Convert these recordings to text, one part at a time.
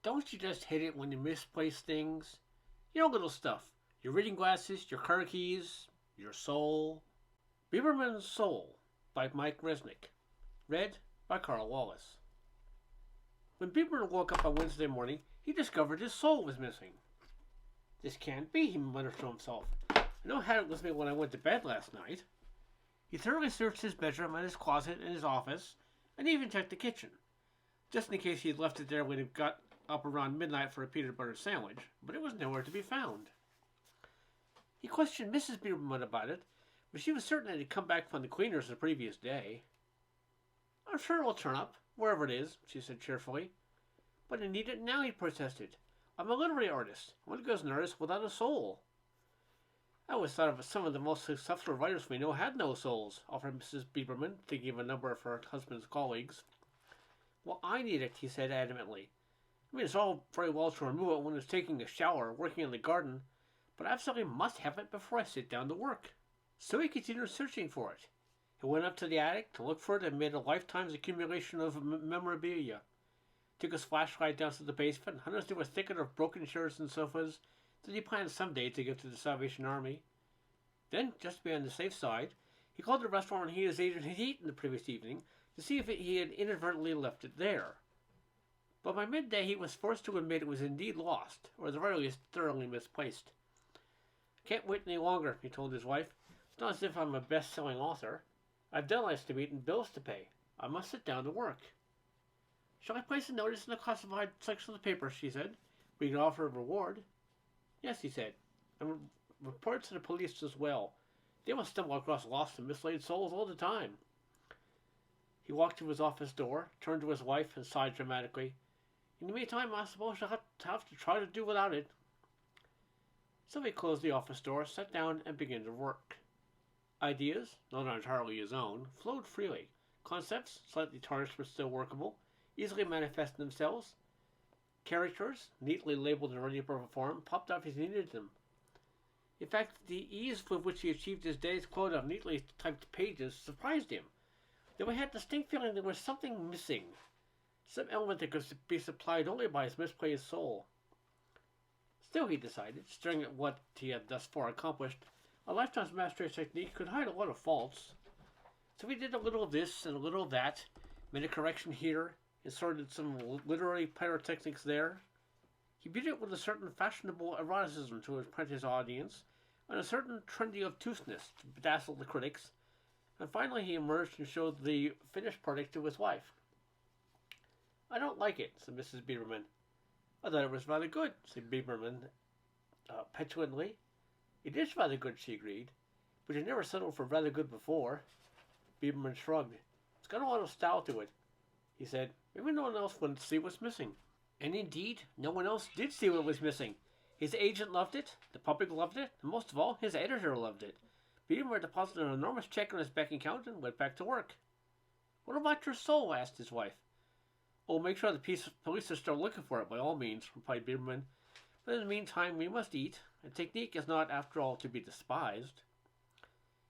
Don't you just hate it when you misplace things? You know, little stuff. Your reading glasses, your car keys, your soul. Bieberman's Soul by Mike Resnick. Read by Karl. When Bieberman woke up on Wednesday morning, he discovered his soul was missing. This can't be, he muttered to himself. I know I had it with me when I went to bed last night. He thoroughly searched his bedroom and his closet and his office, and even checked the kitchen, just in case he had left it there when he got up around midnight for a peanut butter sandwich, but it was nowhere to be found. He questioned Mrs. Bieberman about it, but she was certain it had come back from the cleaners the previous day. I'm sure it will turn up, wherever it is, she said cheerfully. But I need it now, he protested. I'm a literary artist. What goes an artist without a soul? I always thought of some of the most successful writers we know had no souls, offered Mrs. Bieberman, thinking of a number of her husband's colleagues. Well, I need it, he said adamantly. I mean, it's all very well to remove it when it's taking a shower or working in the garden, but I absolutely must have it before I sit down to work. So he continued searching for it. He went up to the attic to look for it and made a lifetime's accumulation of memorabilia. Took his flashlight down to the basement and hunted through a thicket of broken chairs and sofas that he planned someday to give to the Salvation Army. Then, just to be on the safe side, he called the restaurant he and his agent had eaten the previous evening to see if he had inadvertently left it there. But by midday he was forced to admit it was indeed lost, or at the very least thoroughly misplaced. Can't wait any longer, he told his wife. It's not as if I'm a best-selling author. I've deadlines to meet and bills to pay. I must sit down to work. Shall I place a notice in the classified section of the paper, she said. We can offer a reward. Yes, he said, and report to the police as well. They must stumble across lost and mislaid souls all the time. He walked to his office door, turned to his wife, and sighed dramatically. In the meantime, I suppose I'll have to try to do without it. So he closed the office door, sat down, and began to work. Ideas, not entirely his own, flowed freely. Concepts, slightly tarnished but still workable, easily manifested themselves. Characters, neatly labeled and ready for perform, popped up as he needed them. In fact, the ease with which he achieved his day's quota of neatly typed pages surprised him. Though he had a distinct feeling there was something missing, some element that could be supplied only by his misplaced soul. Still, he decided, staring at what he had thus far accomplished, a lifetime's mastery of technique could hide a lot of faults. So he did a little of this and a little of that, made a correction here, inserted some literary pyrotechnics there. He beat it with a certain fashionable eroticism to impress his audience, and a certain trendy obtuseness to dazzle the critics, and finally he emerged and showed the finished product to his wife. I don't like it, said Mrs. Bieberman. I thought it was rather good, said Bieberman petulantly. It is rather good, she agreed, but you never settled for rather good before. Bieberman shrugged. It's got a lot of style to it, he said. Maybe no one else wouldn't see what's missing. And indeed, no one else did see what was missing. His agent loved it, the public loved it, and most of all, his editor loved it. Bieberman deposited an enormous check on his bank account and went back to work. What about your soul? Asked his wife. Oh, make sure the police are still looking for it, by all means, replied Bieberman. But in the meantime, we must eat, and technique is not, after all, to be despised.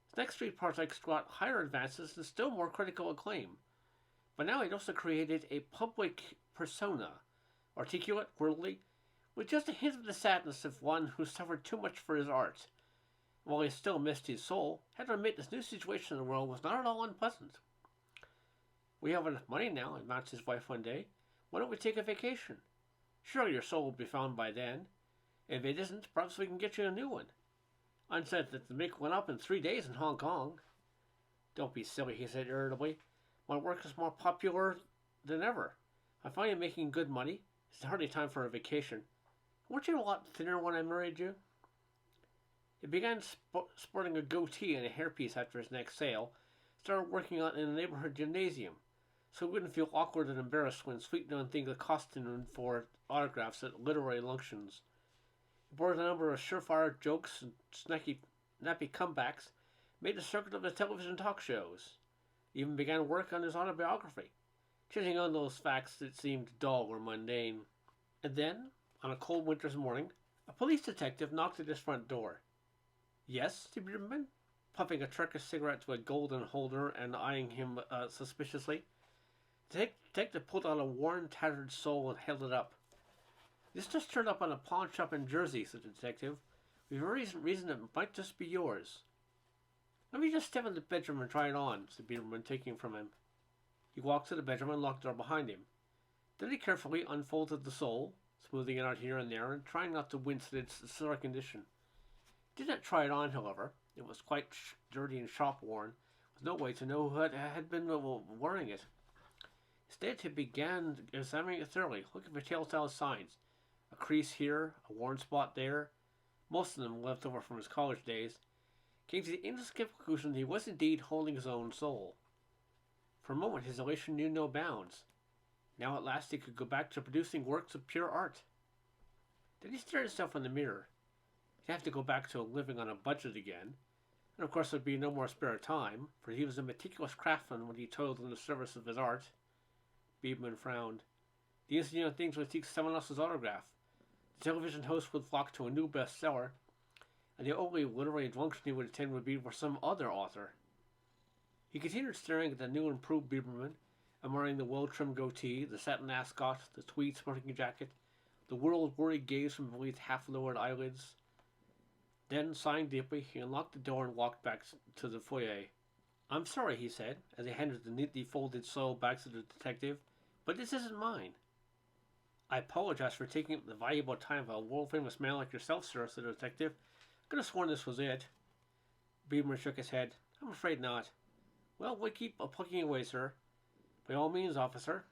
His next three projects got higher advances and still more critical acclaim. But now he'd also created a public persona, articulate, worldly, with just a hint of the sadness of one who suffered too much for his art. While he still missed his soul, had to admit this new situation in the world was not at all unpleasant. We have enough money now, announced his wife one day. Why don't we take a vacation? Surely your soul will be found by then. If it isn't, perhaps we can get you a new one. I said that the make went up in 3 days in Hong Kong. Don't be silly, he said irritably. My work is more popular than ever. I find you making good money. It's hardly time for a vacation. Weren't you a lot thinner when I married you? He began sporting a goatee and a hairpiece after his next sale, started working out in a neighborhood gymnasium, so he wouldn't feel awkward and embarrassed when sweet young things accosted him for autographs at literary functions. He brought a number of surefire jokes and snappy comebacks, made a circuit of the television talk shows, even began work on his autobiography, chasing on those facts that seemed dull or mundane. And then, on a cold winter's morning, a police detective knocked at his front door. Yes, said Bieberman, puffing a Turkish cigarette to a golden holder and eyeing him suspiciously. The detective pulled out a worn, tattered soul and held it up. This just turned up on a pawn shop in Jersey, said the detective. We've a reason it might just be yours. Let me just step in the bedroom and try it on, said Biederman, taking it from him. He walked to the bedroom and locked the door behind him. Then he carefully unfolded the sole, smoothing it out here and there and trying not to wince at its sore condition. He did not try it on, however. It was quite dirty and shop-worn, with no way to know who had been wearing it. Instead, he began examining it thoroughly, looking for telltale signs. A crease here, a worn spot there, most of them left over from his college days, came to the inescapable conclusion that he was indeed holding his own soul. For a moment his elation knew no bounds. Now at last he could go back to producing works of pure art. Then he stared at himself in the mirror. He'd have to go back to living on a budget again, and of course there'd be no more spare time, for he was a meticulous craftsman when he toiled in the service of his art. Biederman frowned. The incident things would seek someone else's autograph. The television host would flock to a new bestseller, and the only literary function he would attend would be for some other author. He continued staring at the new improved Biederman, admiring the well-trimmed goatee, the satin ascot, the tweed smoking jacket, the world-worried gaze from beneath half-lowered eyelids. Then, sighing deeply, he unlocked the door and walked back to the foyer. I'm sorry, he said, as he handed the neatly folded sole back to the detective, but this isn't mine. I apologize for taking up the valuable time of a world-famous man like yourself, sir, said the detective. I could have sworn this was it. Biederman shook his head. I'm afraid not. Well, we'll keep plucking away, sir. By all means, officer,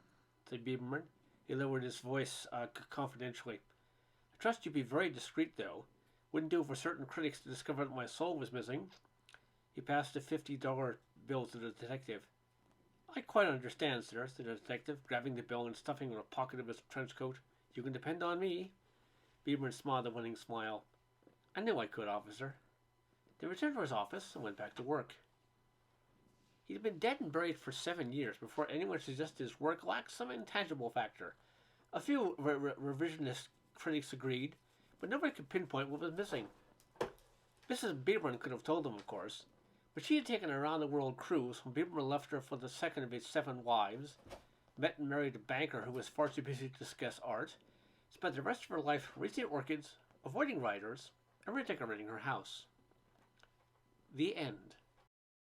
said Biederman. He lowered his voice confidentially. I trust you be very discreet, though. Wouldn't do for certain critics to discover that my soul was missing. He passed a $50 bill to the detective. I quite understand, sir, said the detective, grabbing the bill and stuffing it in a pocket of his trench coat. You can depend on me. Biederman smiled a winning smile. I knew I could, officer. They returned to his office and went back to work. He had been dead and buried for 7 years before anyone suggested his work lacked some intangible factor. A few revisionist critics agreed, but nobody could pinpoint what was missing. Mrs. Biederman could have told them, of course, but she had taken a round-the-world cruise when Biederman left her for the second of his 7 wives, met and married a banker who was far too busy to discuss art, spent the rest of her life raising orchids, avoiding writers, and redecorating her house. The end.